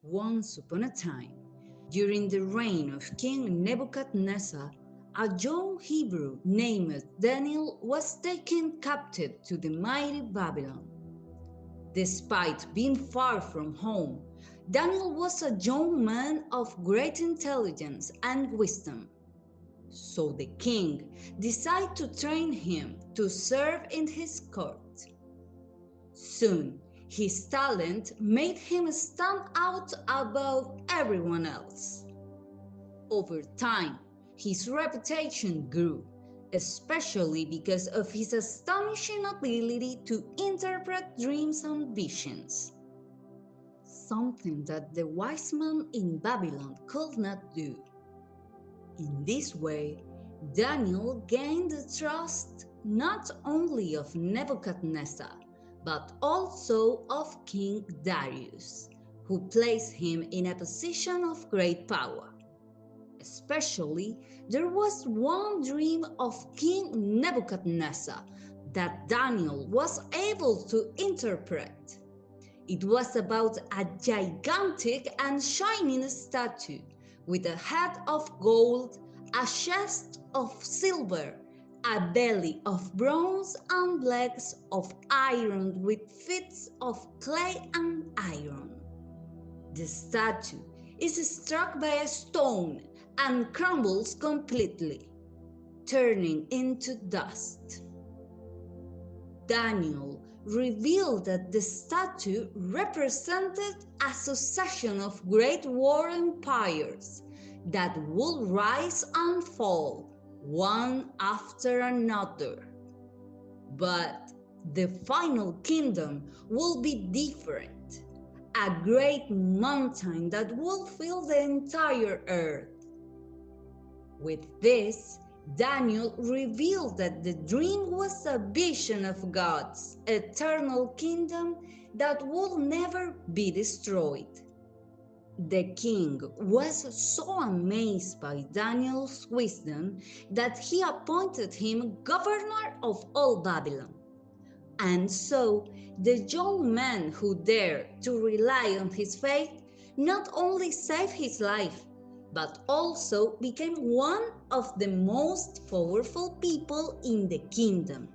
Once upon a time, during the reign of King Nebuchadnezzar, a young Hebrew named Daniel was taken captive to the mighty Babylon. Despite being far from home, Daniel was a young man of great intelligence and wisdom. So the king decided to train him to serve in his court. Soon, his talent made him stand out above everyone else. Over time, his reputation grew, especially because of his astonishing ability to interpret dreams and visions, something that the wise men in Babylon could not do. In this way, Daniel gained the trust not only of Nebuchadnezzar, but also of King Darius, who placed him in a position of great power. Especially, there was one dream of King Nebuchadnezzar that Daniel was able to interpret. It was about a gigantic and shining statue with a head of gold, a chest of silver, a belly of bronze, and legs of iron with feet of clay and iron. The statue is struck by a stone and crumbles completely, turning into dust. Daniel revealed that the statue represented a succession of great war empires that would rise and fall one after another. But the final kingdom will be different, a great mountain that will fill the entire earth. With this, Daniel revealed that the dream was a vision of God's eternal kingdom that would never be destroyed. The king was so amazed by Daniel's wisdom that he appointed him governor of all Babylon. And so, the young man who dared to rely on his faith not only saved his life, but also became one of the most powerful people in the kingdom.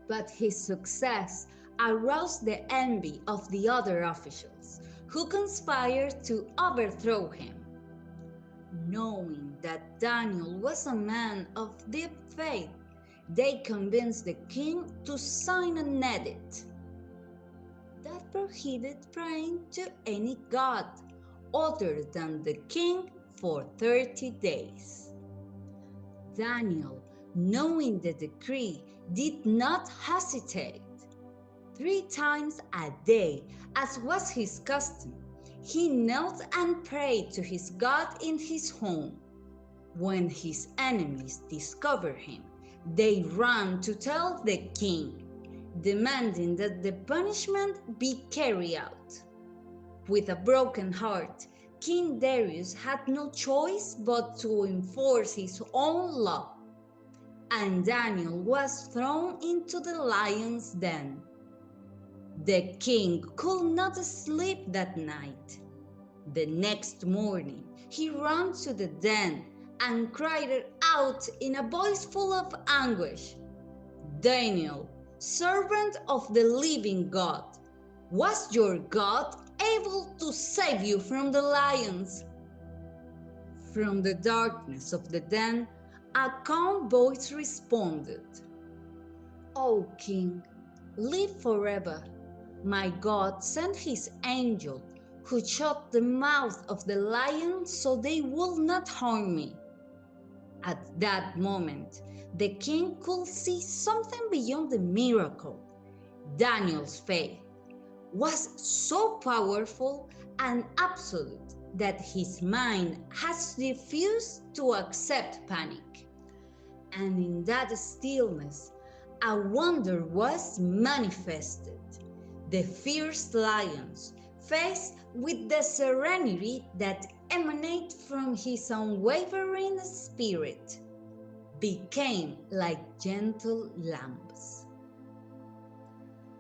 But his success aroused the envy of the other officials, who conspired to overthrow him. Knowing that Daniel was a man of deep faith, they convinced the king to sign an edict that prohibited praying to any god other than the king for 30 days. Daniel, knowing the decree, did not hesitate. 3 times a day, as was his custom, he knelt and prayed to his God in his home. When his enemies discovered him, they ran to tell the king, demanding that the punishment be carried out. With a broken heart, King Darius had no choice but to enforce his own law, and Daniel was thrown into the lion's den. The king could not sleep that night. The next morning, he ran to the den and cried out in a voice full of anguish, "Daniel, servant of the living God, was your God able to save you from the lions?" From the darkness of the den, a calm voice responded, "O king, live forever. My God sent his angel, who shut the mouth of the lion so they would not harm me." At that moment, the king could see something beyond the miracle. Daniel's faith was so powerful and absolute that his mind has refused to accept panic. And in that stillness, a wonder was manifested. The fierce lions, faced with the serenity that emanated from his unwavering spirit, became like gentle lambs.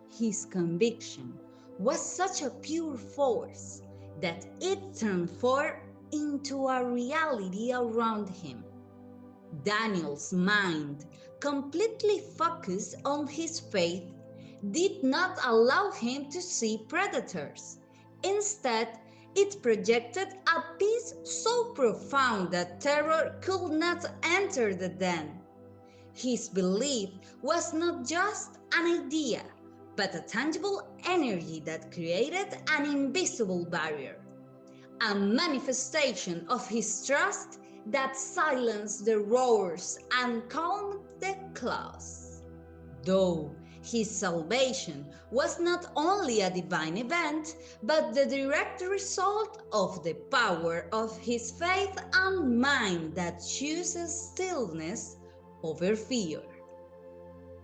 His conviction was such a pure force that it transformed into a reality around him. Daniel's mind, completely focused on his faith, did not allow him to see predators. Instead, it projected a peace so profound that terror could not enter the den. His belief was not just an idea, but a tangible energy that created an invisible barrier, a manifestation of his trust that silenced the roars and calmed the chaos. Though his salvation was not only a divine event, but the direct result of the power of his faith and mind that chooses stillness over fear.